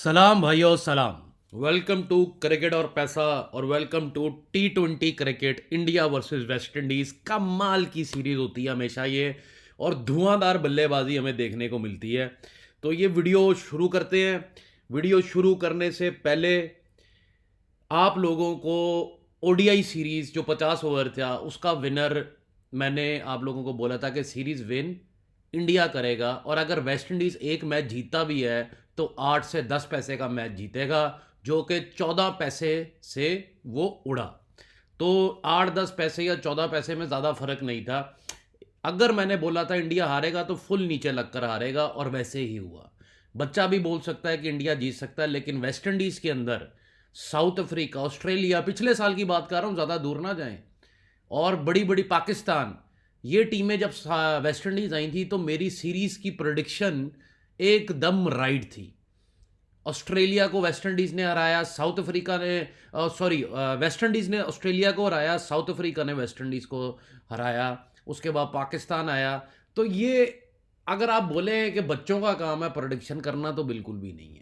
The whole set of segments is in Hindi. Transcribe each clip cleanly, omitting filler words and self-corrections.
सलाम भाइयों सलाम। वेलकम टू क्रिकेट और पैसा और welcome to T20 cricket India versus West Indies. कमाल की सीरीज होती है हमेशा ये, और धुआंधार बल्लेबाजी हमें देखने को मिलती है। तो ये वीडियो शुरू करते हैं। वीडियो शुरू करने से पहले आप लोगों को ओडीआई सीरीज जो 50 ओवर था उसका विनर मैंने आप लोगों को बोला था कि सीरीज विन इंडिया करेगा, और अगर वेस्ट इंडीज एक मैच जीतता भी है तो 8 से 10 पैसे का मैच जीतेगा, जो कि 14 पैसे से वो उड़ा। तो 8-10 पैसे या 14 पैसे में ज़्यादा फर्क नहीं था। अगर मैंने बोला था इंडिया हारेगा तो फुल नीचे लगकर हारेगा, और वैसे ही हुआ। बच्चा भी बोल सकता है कि इंडिया जीत सकता है, लेकिन वेस्ट इंडीज़ के अंदर साउथ अफ्रीका, ऑस्ट्रेलिया, पिछले साल की बात कर रहा हूँ, ज़्यादा दूर ना जाएं, और बड़ी बड़ी पाकिस्तान, ये टीमें जब वेस्ट इंडीज़ आई थी तो मेरी सीरीज़ की प्रोडिक्शन एकदम राइट थी। ऑस्ट्रेलिया को वेस्ट इंडीज़ ने हराया, साउथ अफ्रीका ने वेस्ट इंडीज़ ने ऑस्ट्रेलिया को हराया, साउथ अफ्रीका ने वेस्ट इंडीज़ को हराया, उसके बाद पाकिस्तान आया। तो ये अगर आप बोले कि बच्चों का काम है प्रोडिक्शन करना, तो बिल्कुल भी नहीं है।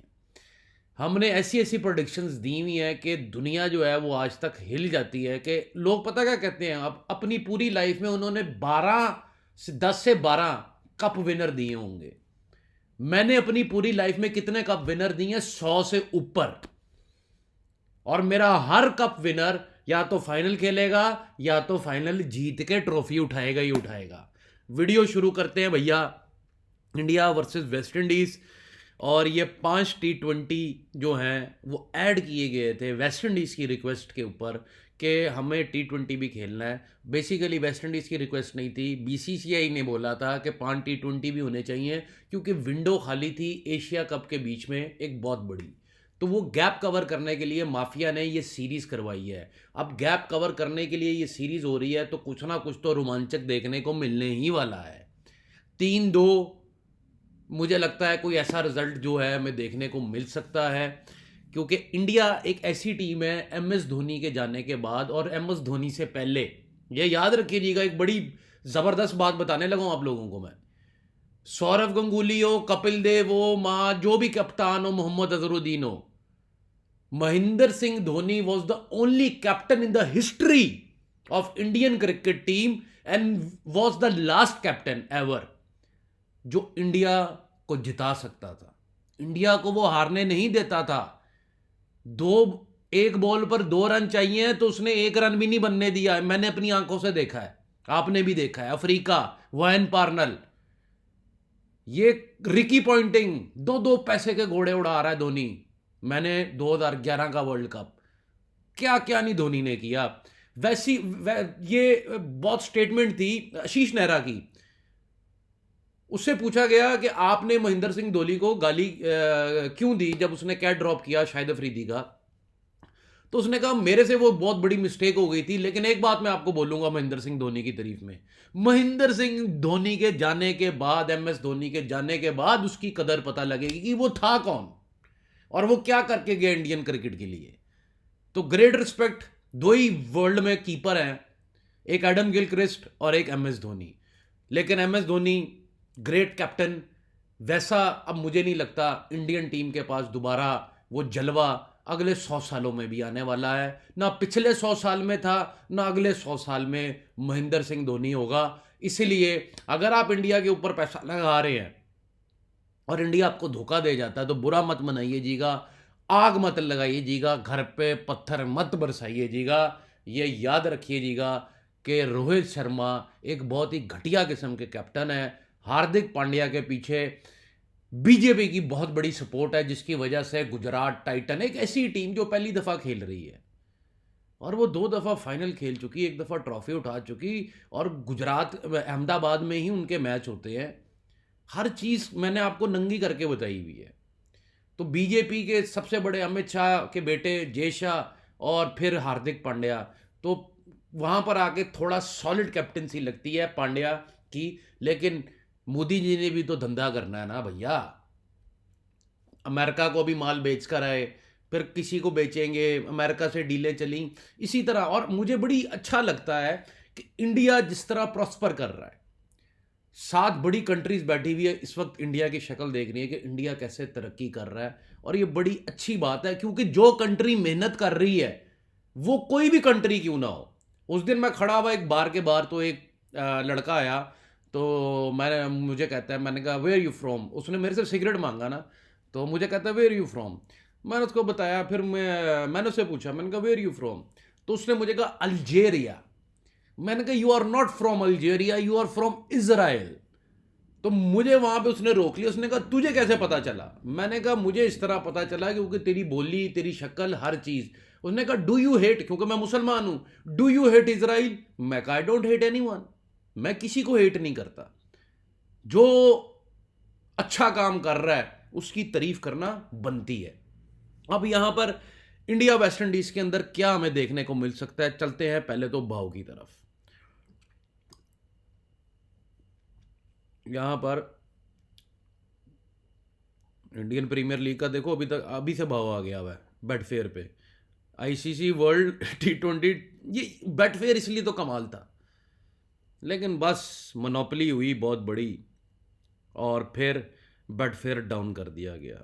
हमने ऐसी ऐसी प्रोडिक्शंस दी हुई हैं कि दुनिया जो है वो आज तक हिल जाती है। कि लोग पता क्या कहते हैं, अब अपनी पूरी लाइफ में उन्होंने 10 से 12 कप विनर दिए होंगे। मैंने अपनी पूरी लाइफ में कितने कप विनर दिए हैं? 100 से ऊपर। और मेरा हर कप विनर या तो फाइनल खेलेगा या तो फाइनल जीत के ट्रॉफी उठाएगा ही उठाएगा। वीडियो शुरू करते हैं भैया। इंडिया वर्सेस वेस्ट इंडीज, और ये 5 T20 जो हैं वो ऐड किए गए थे वेस्ट इंडीज़ की रिक्वेस्ट के ऊपर कि हमें T20 भी खेलना है। बेसिकली वेस्ट इंडीज़ की रिक्वेस्ट नहीं थी, बीसीसीआई ने बोला था कि 5 T20 भी होने चाहिए, क्योंकि विंडो खाली थी एशिया कप के बीच में एक बहुत बड़ी। तो वो गैप कवर करने के लिए माफिया ने ये सीरीज़ करवाई है। अब गैप कवर करने के लिए ये सीरीज़ हो रही है, तो कुछ ना कुछ तो रोमांचक देखने को मिलने ही वाला है। 3-2 मुझे लगता है कोई ऐसा रिजल्ट जो है हमें देखने को मिल सकता है, क्योंकि इंडिया एक ऐसी टीम है एम एस धोनी के जाने के बाद और एम एस धोनी से पहले। ये याद रखिएगा, एक बड़ी ज़बरदस्त बात बताने लगा हूं आप लोगों को मैं। सौरव गंगुली हो, कपिल देव हो, माँ जो भी कप्तान हो, मोहम्मद अजहरुद्दीन हो, Mahendra Singh Dhoni was the only captain in the history of Indian cricket team and was the last captain ever जो इंडिया को जिता सकता था। इंडिया को वो हारने नहीं देता था। दो एक बॉल पर 2 रन चाहिए तो उसने 1 रन भी नहीं बनने दिया है। मैंने अपनी आंखों से देखा है, आपने भी देखा है। अफ्रीका, वायन पार्नल, ये रिकी पॉइंटिंग, 2-2 पैसे के घोड़े उड़ा रहा है धोनी। मैंने 2011 का वर्ल्ड कप, क्या क्या नहीं धोनी ने किया। ये बहुत स्टेटमेंट थी आशीष नेहरा की। उससे पूछा गया कि आपने महेंद्र सिंह धोनी को गाली क्यों दी जब उसने कैच ड्रॉप किया शाहिद अफरीदी का। तो उसने कहा मेरे से वो बहुत बड़ी मिस्टेक हो गई थी, लेकिन एक बात मैं आपको बोलूंगा महेंद्र सिंह धोनी की तारीफ में। महेंद्र सिंह धोनी के जाने के बाद, एम एस धोनी के जाने के बाद उसकी कदर पता लगेगी कि वो था कौन और वो क्या करके गया इंडियन क्रिकेट के लिए। तो ग्रेट रिस्पेक्ट। दो ही वर्ल्ड में कीपर हैं, एक एडम गिलक्रिस्ट और एक एम एस धोनी। लेकिन M S Dhoni great captain, वैसा अब मुझे नहीं लगता इंडियन टीम के पास दोबारा वो जलवा अगले 100 सालों में भी आने वाला है। ना पिछले 100 साल में था, ना अगले 100 साल में महेंद्र सिंह धोनी होगा। इसीलिए अगर आप इंडिया के ऊपर पैसा लगा रहे हैं और इंडिया आपको धोखा दे जाता है तो बुरा मत मनाइएगा, आग मत लगाइएगा, घर पे पत्थर मत बरसाइएगा। ये याद रखिएगा कि रोहित शर्मा एक बहुत ही घटिया किस्म के कैप्टन है। हार्दिक पांड्या के पीछे बीजेपी की बहुत बड़ी सपोर्ट है, जिसकी वजह से गुजरात टाइटन एक ऐसी टीम जो पहली दफ़ा खेल रही है, और वो 2 दफ़ा फाइनल खेल चुकी, 1 दफ़ा ट्रॉफी उठा चुकी, और गुजरात अहमदाबाद में ही उनके मैच होते हैं। हर चीज़ मैंने आपको नंगी करके बताई हुई है। तो बीजेपी के सबसे बड़े अमित शाह के बेटे जय शाह और फिर हार्दिक पांड्या, तो वहाँ पर आके थोड़ा सॉलिड कैप्टनसी लगती है पांड्या की। लेकिन मोदी जी ने भी तो धंधा करना है ना भैया। अमेरिका को भी माल बेच कर आए, फिर किसी को बेचेंगे, अमेरिका से डीलें चली इसी तरह। और मुझे बड़ी अच्छा लगता है कि इंडिया जिस तरह प्रॉस्पर कर रहा है, 7 बड़ी कंट्रीज बैठी हुई है इस वक्त इंडिया की शक्ल देख रही है कि इंडिया कैसे तरक्की कर रहा है, और ये बड़ी अच्छी बात है, क्योंकि जो कंट्री मेहनत कर रही है, वो कोई भी कंट्री क्यों ना हो। उस दिन मैं खड़ा हुआ एक बार के बाहर, तो एक लड़का आया, तो मैंने मुझे कहता है, मैंने कहा वेयर यू फ्रॉम, उसने मेरे से सिगरेट मांगा ना, तो मुझे कहता है वेयर यू फ्रॉम। मैंने उसको बताया, फिर मैंने उससे पूछा, मैंने कहा वेयर यू फ्रॉम, तो उसने मुझे कहा अल्जेरिया। मैंने कहा you are not from Algeria, you are from Israel. तो मुझे वहां पे उसने रोक लिया, उसने कहा तुझे कैसे पता चला। मैंने कहा मुझे इस तरह पता चला क्योंकि तेरी बोली, तेरी शक्ल, हर चीज। उसने कहा डू यू हेट, क्योंकि मैं मुसलमान हूं, डू यू हेट इजराइल। मैं कहा आई डोंट हेट एनीवन, मैं किसी को हेट नहीं करता। जो अच्छा काम कर रहा है उसकी तारीफ करना बनती है। अब यहां पर इंडिया वेस्ट इंडीज के अंदर क्या हमें देखने को मिल सकता है, चलते हैं पहले तो भाव की तरफ। यहां पर इंडियन प्रीमियर लीग का देखो, अभी तक अभी से भाव आ गया हुआ है बेटफेयर पे। आईसीसी वर्ल्ड T20, ये बेटफेयर इसलिए तो कमाल था, लेकिन बस मोनोपोली हुई बहुत बड़ी, और फिर बेटफेयर डाउन कर दिया गया।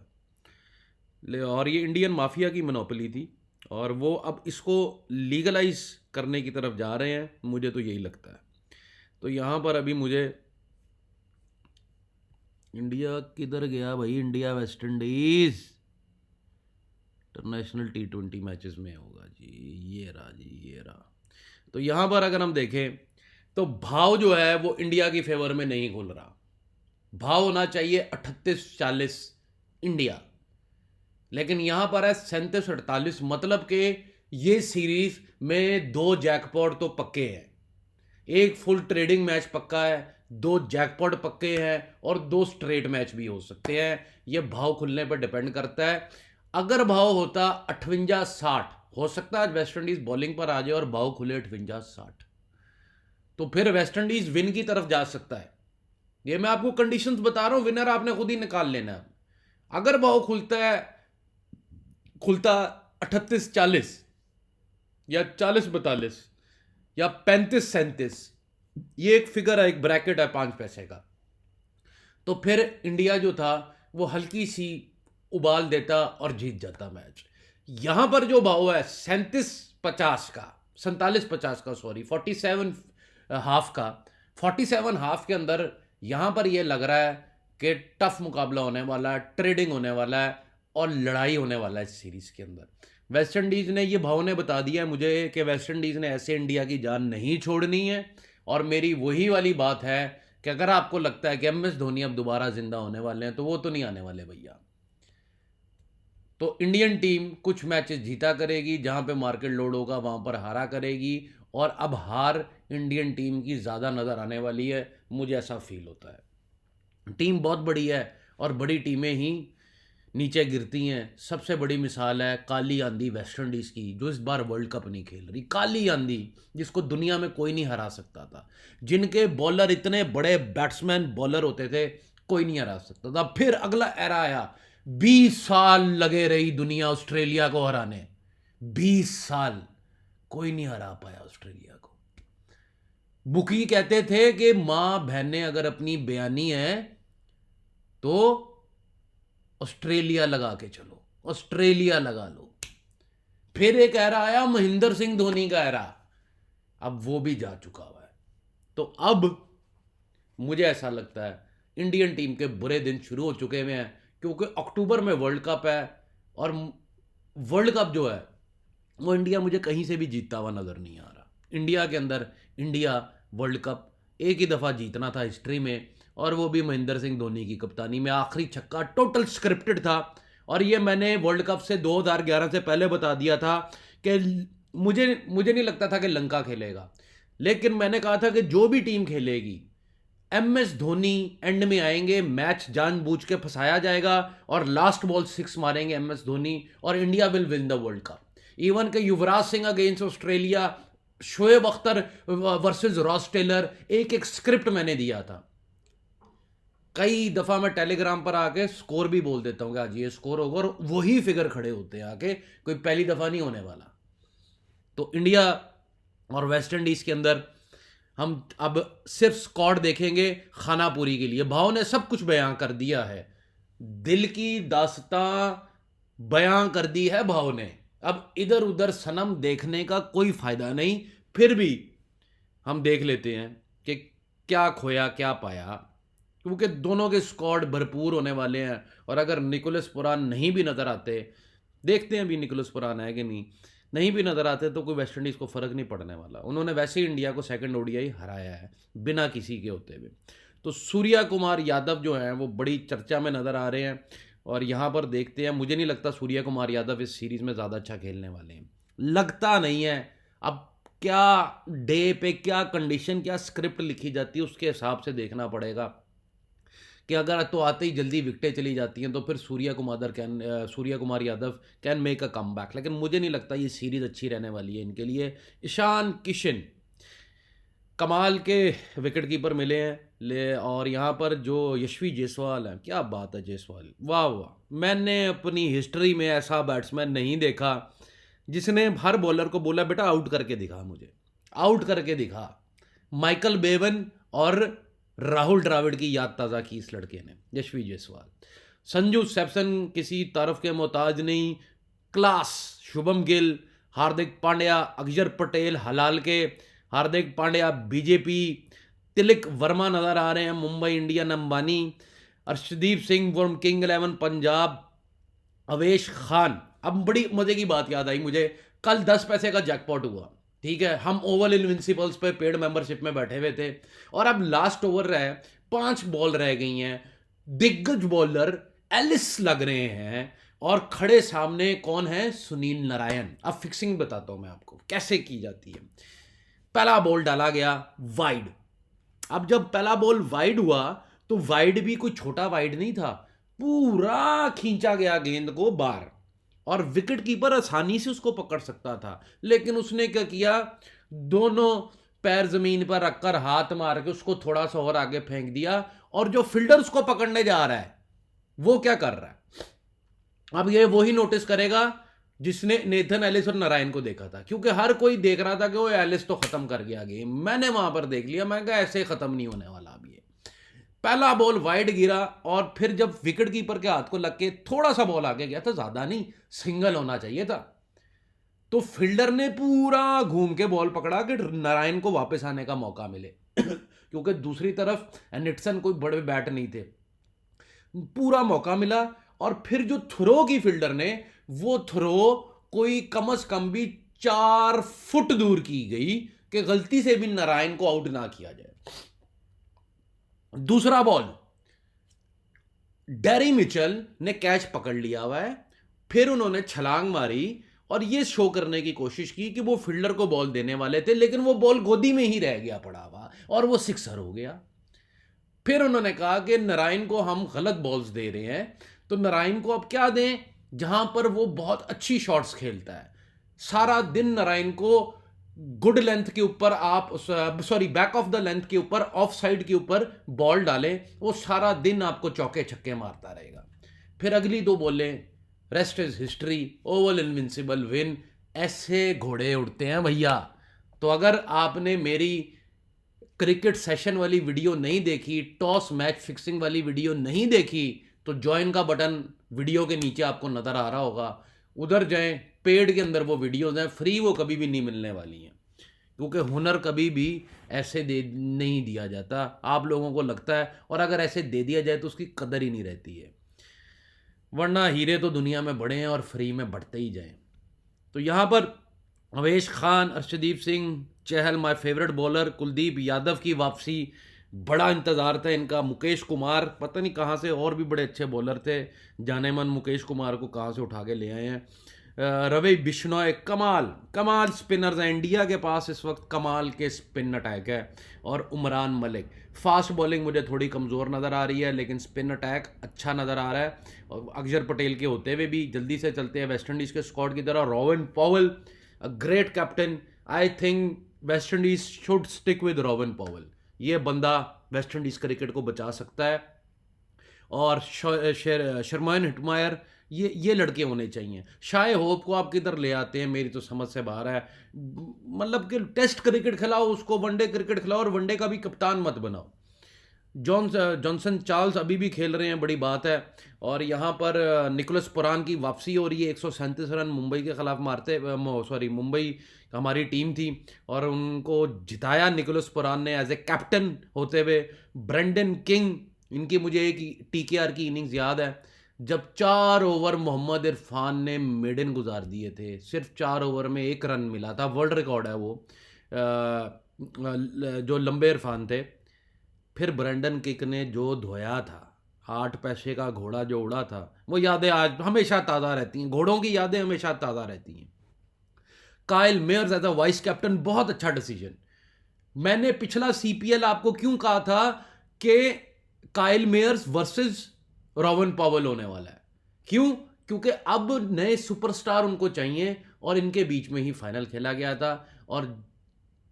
और ये इंडियन माफिया की मोनोपोली थी, और वो अब इसको लीगलाइज करने की तरफ जा रहे हैं, मुझे तो यही लगता है। तो यहाँ पर अभी मुझे इंडिया किधर गया भाई, India West Indies international T20 matches में होगा जी, ये रहा जी, ये रहा। तो यहाँ पर अगर हम देखें तो भाव जो है वो इंडिया की फेवर में नहीं खुल रहा। भाव होना चाहिए 38-40 इंडिया, लेकिन यहां पर है 37-48, मतलब कि ये सीरीज में 2 जैकपॉट तो पक्के हैं, एक फुल ट्रेडिंग मैच पक्का है, 2 जैकपॉट पक्के हैं, और 2 स्ट्रेट मैच भी हो सकते हैं। ये भाव खुलने पर डिपेंड करता है। अगर भाव होता 58-60, हो सकता है वेस्ट इंडीज बॉलिंग पर आ जाए और भाव खुले 58-60, तो फिर वेस्ट इंडीज विन की तरफ जा सकता है। ये मैं आपको कंडीशंस बता रहा हूं, विनर आपने खुद ही निकाल लेना है। अगर भाव खुलता 38-40 या 40-42 या 35-37, ये एक फिगर है, एक ब्रैकेट है 5 पैसे का, तो फिर इंडिया जो था वो हल्की सी उबाल देता और जीत जाता मैच। यहां पर जो भाव है 37-50 का, 47-50 का, सॉरी 47 हाफ का, 47 हाफ के अंदर यहां पर यह लग रहा है कि टफ मुकाबला होने वाला है, ट्रेडिंग होने वाला है, और लड़ाई होने वाला है इस सीरीज के अंदर। वेस्ट इंडीज ने, ये भाव ने बता दिया है मुझे कि वेस्ट इंडीज ने ऐसे इंडिया की जान नहीं छोड़नी है। और मेरी वही वाली बात है कि अगर आपको लगता है कि एम एस धोनी अब दोबारा जिंदा होने वाले हैं, तो वो तो नहीं आने वाले भैया। तो इंडियन टीम कुछ मैचेस जीता करेगी, जहां पे मार्केट लोड होगा वहां पर हारा करेगी, और अब हार इंडियन टीम की ज़्यादा नज़र आने वाली है, मुझे ऐसा फील होता है। टीम बहुत बड़ी है, और बड़ी टीमें ही नीचे गिरती हैं। सबसे बड़ी मिसाल है काली आंधी वेस्ट इंडीज़ की, जो इस बार वर्ल्ड कप नहीं खेल रही। काली आंधी, जिसको दुनिया में कोई नहीं हरा सकता था, जिनके बॉलर इतने बड़े बैट्समैन बॉलर होते थे, कोई नहीं हरा सकता था। फिर अगला एरा आया, 20 साल लगे रही दुनिया ऑस्ट्रेलिया को हराने, 20 साल कोई नहीं हरा पाया ऑस्ट्रेलिया को। बुकी कहते थे कि मां बहनें अगर अपनी बयानी है तो ऑस्ट्रेलिया लगा के चलो, ऑस्ट्रेलिया लगा लो। फिर एक एरा आया महेंद्र सिंह धोनी का एरा, अब वो भी जा चुका हुआ है। तो अब मुझे ऐसा लगता है इंडियन टीम के बुरे दिन शुरू हो चुके हुए हैं, क्योंकि अक्टूबर में वर्ल्ड कप है, और वर्ल्ड कप जो है वो इंडिया मुझे कहीं से भी जीतता हुआ नजर नहीं आ रहा। इंडिया के अंदर, इंडिया वर्ल्ड कप एक ही दफ़ा जीतना था हिस्ट्री में, और वो भी महेंद्र सिंह धोनी की कप्तानी में, आखिरी छक्का, टोटल स्क्रिप्टेड था। और ये मैंने वर्ल्ड कप से 2011 से पहले बता दिया था कि मुझे मुझे नहीं लगता था कि लंका खेलेगा, लेकिन मैंने कहा था कि जो भी टीम खेलेगी, एम एस धोनी एंड में आएंगे, मैच जानबूझ के फंसाया जाएगा, और लास्ट बॉल 6 मारेंगे एम एस धोनी, और India will win the World Cup. Even के Yuvraj Singh against Australia, Shoaib Akhtar versus Ross Taylor, एक एक स्क्रिप्ट मैंने दिया था। कई दफा मैं टेलीग्राम पर आके स्कोर भी बोल देता हूँ कि आज ये स्कोर होगा, और वही फिगर खड़े होते हैं आके, कोई पहली दफा नहीं होने वाला। तो इंडिया और वेस्ट इंडीज के अंदर हम अब सिर्फ स्क्वाड देखेंगे खानापुरी के लिए। भाव ने सब कुछ बयां कर दिया है, दिल की दास्तां बयां कर दी है भाव ने। अब इधर उधर सनम देखने का कोई फायदा नहीं। फिर भी हम देख लेते हैं कि क्या खोया क्या पाया, क्योंकि दोनों के स्क्वाड भरपूर होने वाले हैं। और अगर निकोलस पुरान नहीं भी नजर आते, देखते हैं अभी निकोलस पुरान है कि नहीं भी नजर आते, तो कोई वेस्ट इंडीज को फर्क नहीं पड़ने वाला। उन्होंने वैसे ही इंडिया को सेकंड ओडीआई हराया है बिना किसी के होते हुए। तो सूर्या कुमार यादव जो हैं वो बड़ी चर्चा में नजर आ रहे हैं। और यहाँ पर देखते हैं, मुझे नहीं लगता सूर्या कुमार यादव इस सीरीज में ज़्यादा अच्छा खेलने वाले हैं, लगता नहीं है। अब क्या डे पे क्या कंडीशन, क्या स्क्रिप्ट लिखी जाती है, उसके हिसाब से देखना पड़ेगा कि अगर तो आते ही जल्दी विकेटें चली जाती हैं तो फिर Surya Kumar Yadav can make a come back. लेकिन मुझे नहीं लगता ये सीरीज़ अच्छी रहने वाली है इनके लिए। ईशान किशन कमाल के विकेट कीपर मिले हैं और यहाँ पर जो यशवी जायसवाल हैं, क्या बात है जायसवाल, वाह वाह। मैंने अपनी हिस्ट्री में ऐसा बैट्समैन नहीं देखा जिसने हर बॉलर को बोला बेटा आउट करके दिखा, मुझे आउट करके दिखा। माइकल बेवन और राहुल द्रविड़ की याद ताज़ा की इस लड़के ने, यशवी जायसवाल। संजू सैमसन किसी तारफ के मोहताज नहीं, क्लास। शुभम गिल, हार्दिक पांड्या, अक्षर पटेल हलाल के, हार्दिक पांड्या बीजेपी, तिलक वर्मा नजर आ रहे हैं Mumbai Indian Ambani, Arshdeep Singh from king 11 Punjab, Avesh Khan. अब बड़ी मजे की बात याद आई मुझे, कल 10 पैसे का जैकपॉट हुआ, ठीक है। हम ओवल इनविंसिबल्स पे पेड मेंबरशिप में बैठे हुए थे और अब लास्ट ओवर रहे, 5 बॉल रह गई हैं, दिग्गज बॉलर एलिस लग रहे हैं और खड़े सामने कौन है, सुनील नारायण। अब फिक्सिंग बताता हूं मैं आपको कैसे की जाती है। पहला बॉल डाला गया वाइड। अब जब पहला बॉल वाइड हुआ तो वाइड भी कोई छोटा वाइड नहीं था, पूरा खींचा गया गेंद को बाहर और विकेट कीपर आसानी से उसको पकड़ सकता था। लेकिन उसने क्या किया, दोनों पैर जमीन पर रखकर हाथ मार के उसको थोड़ा सा और आगे फेंक दिया। और जो फील्डर उसको पकड़ने जा रहा है वो क्या कर रहा है, अब ये वही नोटिस करेगा जिसने नेथन एलिस और नारायण को देखा था, क्योंकि हर कोई देख रहा था कि वो एलिस तो खत्म कर गया गेम। मैंने वहां पर देख लिया, मैं कहा ऐसे खत्म नहीं होने वाला। अब ये पहला बॉल वाइड गिरा और फिर जब विकेट कीपर के हाथ को लग के थोड़ा सा बॉल आगे गया था, ज्यादा नहीं, सिंगल होना चाहिए था, तो फील्डर ने पूरा घूम के बॉल पकड़ा कि नारायण को वापस आने का मौका मिले क्योंकि दूसरी तरफ एनिटसन कोई बड़े बैट नहीं थे, पूरा मौका मिला। और फिर जो थ्रो की फील्डर ने, वो थ्रो कोई कम से कम भी 4 फुट दूर की गई कि गलती से भी नारायण को आउट ना किया जाए। दूसरा बॉल डेरी मिचेल ने कैच पकड़ लिया हुआ है, फिर उन्होंने छलांग मारी और यह शो करने की कोशिश की कि वो फील्डर को बॉल देने वाले थे, लेकिन वो बॉल गोदी में ही रह गया पड़ा हुआ और वो सिक्सर हो गया। फिर उन्होंने कहा कि नारायण को हम गलत बॉल्स दे रहे हैं, तो नारायण को अब क्या दें जहां पर वो बहुत अच्छी शॉट्स खेलता है। सारा दिन नारायण को गुड लेंथ के ऊपर आप बैक ऑफ द लेंथ के ऊपर, ऑफ साइड के ऊपर बॉल डालें, वो सारा दिन आपको चौके छक्के मारता रहेगा। फिर अगली 2 बॉलें, rest is history, Oval invincible win. ऐसे घोड़े उड़ते हैं भैया। तो अगर आपने मेरी क्रिकेट सेशन वाली वीडियो नहीं देखी, टॉस मैच फिक्सिंग वाली वीडियो नहीं देखी, तो ज्वाइन का बटन वीडियो के नीचे आपको नजर आ रहा होगा, उधर जाएं। पेड के अंदर वो वीडियोस हैं, फ्री वो कभी भी नहीं मिलने वाली हैं, क्योंकि हुनर कभी भी ऐसे दे नहीं दिया जाता, आप लोगों को लगता है, और अगर ऐसे दे दिया जाए तो उसकी कदर ही नहीं रहती है। वरना हीरे तो दुनिया में बड़े हैं और फ्री में बढ़ते ही जाएं। तो यहाँ पर Avesh Khan, Arshdeep Singh, Chahal, my favourite bowler, Kuldeep Yadav की वापसी, बड़ा इंतज़ार था इनका। मुकेश कुमार, पता नहीं कहाँ से, और भी बड़े अच्छे बॉलर थे, जाने मन मुकेश कुमार को कहाँ से उठा के ले आए हैं। रवि बिश्नोई, कमाल स्पिनर्स हैं इंडिया के पास इस वक्त, कमाल के स्पिन अटैक है। और उमरान मलिक, फास्ट बॉलिंग मुझे थोड़ी कमज़ोर नज़र आ रही है, लेकिन स्पिन अटैक अच्छा नज़र आ रहा है। और अक्षर पटेल के होते हुए भी जल्दी से चलते हैं वेस्ट इंडीज़ के स्क्वाड की तरह। Robin Powell, a great captain, I think West Indies should stick with robin Powell. ये बंदा वेस्ट इंडीज़ क्रिकेट को बचा सकता है। और शर्मन हिटमायर ये लड़के होने चाहिए। शाय होप को आप किधर ले आते हैं, मेरी तो समझ से बाहर है। मतलब कि टेस्ट क्रिकेट खिलाओ उसको, वनडे क्रिकेट खिलाओ, और वनडे का भी कप्तान मत बनाओ। जॉनसन चार्ल्स अभी भी खेल रहे हैं, बड़ी बात है। और यहाँ पर निकोलस पुरान की वापसी हो रही है, 137 रन मुंबई के खिलाफ मारते, सॉरी मुंबई हमारी टीम थी और उनको जिताया निकोलस पुरान ने एज ए कैप्टन होते हुए। ब्रेंडन किंग, इनकी मुझे एक टीकेआर की इनिंग्स याद है, जब 4 ओवर मोहम्मद इरफान ने मेडन गुजार दिए थे, सिर्फ 4 ओवर में 1 रन मिला था, वर्ल्ड रिकॉर्ड है वो, जो लंबे इरफान थे। फिर ब्रेंडन किक ने जो धोया था, 8 पैसे का घोड़ा जो उड़ा था, वो यादें आज हमेशा ताज़ा रहती हैं, घोड़ों की यादें हमेशा ताज़ा रहती हैं। Kyle Mayers as a vice captain, बहुत अच्छा डिसीजन। मैंने पिछला सीपीएल आपको क्यों कहा था कि Kyle Myers versus robin Powell होने वाला है, क्यों? क्योंकि अब नए सुपरस्टार उनको चाहिए और इनके बीच में ही फाइनल खेला गया था, और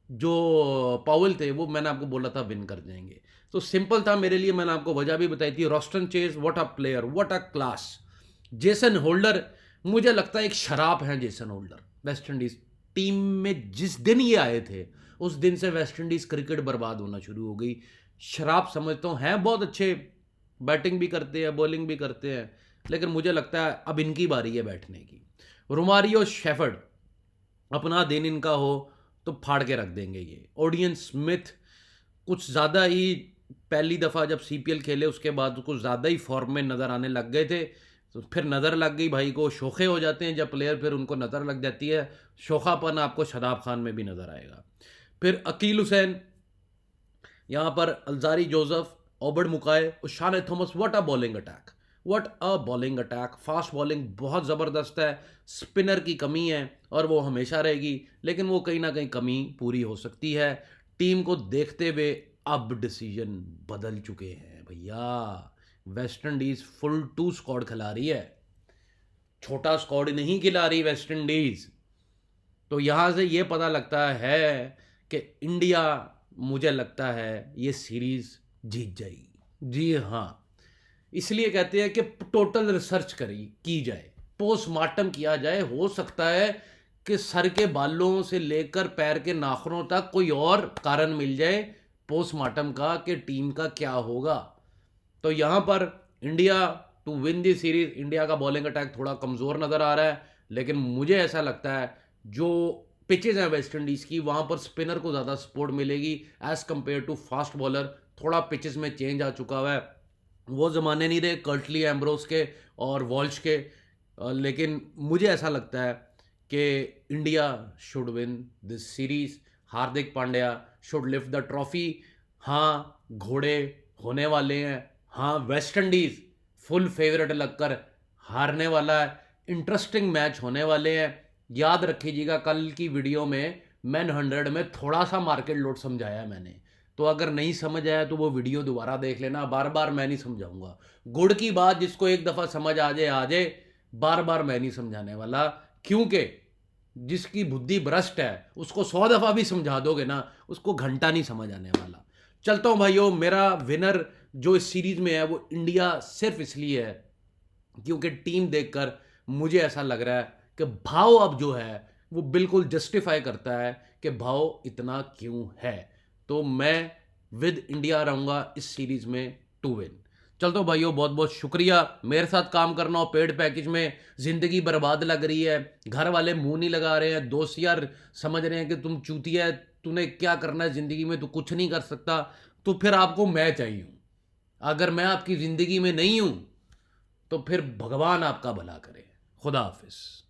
जो पावेल थे वो मैंने आपको बोला था विन कर जाएंगे। तो सिंपल था मेरे लिए, मैंने आपको वजह भी बताई थी। Roston chase, what a player, what a class. Jason holder, मुझे लगता है एक शराब है Jason holder. West Indies team में जिस दिन ये आए थे, उस दिन से वेस्ट इंडीज क्रिकेट बर्बाद होना शुरू हो गई। शराब समझता हूँ, हैं बहुत अच्छे, बैटिंग भी करते हैं, बॉलिंग भी करते हैं, लेकिन मुझे लगता है अब इनकी बारी है बैठने की। रोमारियो शेफर्ड, अपना दिन इनका हो तो फाड़ के रख देंगे ये। ओडियन स्मिथ कुछ ज़्यादा ही, पहली दफ़ा जब सीपीएल खेले उसके बाद कुछ ज़्यादा ही फॉर्म में नज़र आने लग गए थे, तो फिर नज़र लग गई भाई को। शोखे हो जाते हैं जब प्लेयर, फिर उनको नज़र लग जाती है। शोखापन आपको शदाब खान में भी नज़र आएगा। फिर अकील हुसैन, यहाँ पर Alzarri Joseph, Obed McCoy, Oshane Thomas, what a bowling attack, what a bowling attack. Fast bowling बहुत ज़बरदस्त है। स्पिनर की कमी है और वो हमेशा रहेगी, लेकिन वो कहीं ना कहीं कमी पूरी हो सकती है। टीम को देखते हुए अब डिसीजन बदल चुके हैं भैया। वेस्ट इंडीज़ फुल 2 स्क्वाड खिला रही है, छोटा स्क्वाड नहीं खिला रही वेस्ट इंडीज़। तो यहाँ से ये पता लगता है कि इंडिया, मुझे लगता है ये सीरीज़ जीत जाएगी। जी हाँ, इसलिए कहते हैं कि टोटल रिसर्च की जाए, पोस्टमार्टम किया जाए। हो सकता है कि सर के बालों से लेकर पैर के नाखूनों तक कोई और कारण मिल जाए पोस्टमार्टम का कि टीम का क्या होगा। तो यहाँ पर India to win the series, India का बॉलिंग अटैक थोड़ा कमज़ोर नज़र आ रहा है, लेकिन मुझे ऐसा लगता है जो पिचेज हैं वेस्ट इंडीज़ की, वहाँ पर स्पिनर को ज़्यादा सपोर्ट मिलेगी as compared to fast bowler. थोड़ा पिचेस में चेंज आ चुका हुआ है, वो ज़माने नहीं रहे कर्टली, एम्ब्रोस के और वॉल्श के। लेकिन मुझे ऐसा लगता है कि India should win this series. Hardik Pandya should lift the trophy. हाँ, घोड़े होने वाले हैं, हाँ वेस्ट इंडीज़ फुल फेवरेट लगकर हारने वाला है। इंटरेस्टिंग मैच होने वाले हैं। याद रखिएगा, कल की वीडियो में मैन 100 में थोड़ा सा मार्केट लोड समझाया मैंने, तो अगर नहीं समझ आया तो वो वीडियो दोबारा देख लेना, बार बार मैं नहीं समझाऊंगा। गुड़ की बात जिसको एक दफ़ा समझ आ जाए, बार बार मैं नहीं समझाने वाला, क्योंकि जिसकी बुद्धि भ्रष्ट है उसको 100 दफ़ा भी समझा दोगे ना, उसको घंटा नहीं समझ आने वाला। चलता हूँ भाइयों, मेरा विनर जो इस सीरीज़ में है वो इंडिया सिर्फ इसलिए है क्योंकि टीम देखकर मुझे ऐसा लग रहा है कि भाव अब जो है वो बिल्कुल जस्टिफाई करता है कि भाव इतना क्यों है। तो मैं विद इंडिया रहूँगा इस सीरीज़ में टू विन। चलते हो भाइयों, बहुत बहुत शुक्रिया। मेरे साथ काम करना हो पेड पैकेज में, ज़िंदगी बर्बाद लग रही है, घर वाले मुंह नहीं लगा रहे हैं, दोस्त यार समझ रहे हैं कि तुम चूतिया है, तूने क्या करना है ज़िंदगी में, तू कुछ नहीं कर सकता, तो फिर आपको मैं चाहिए हूँ। अगर मैं आपकी ज़िंदगी में नहीं हूँ तो फिर भगवान आपका भला करे। खुदा हाफिज़।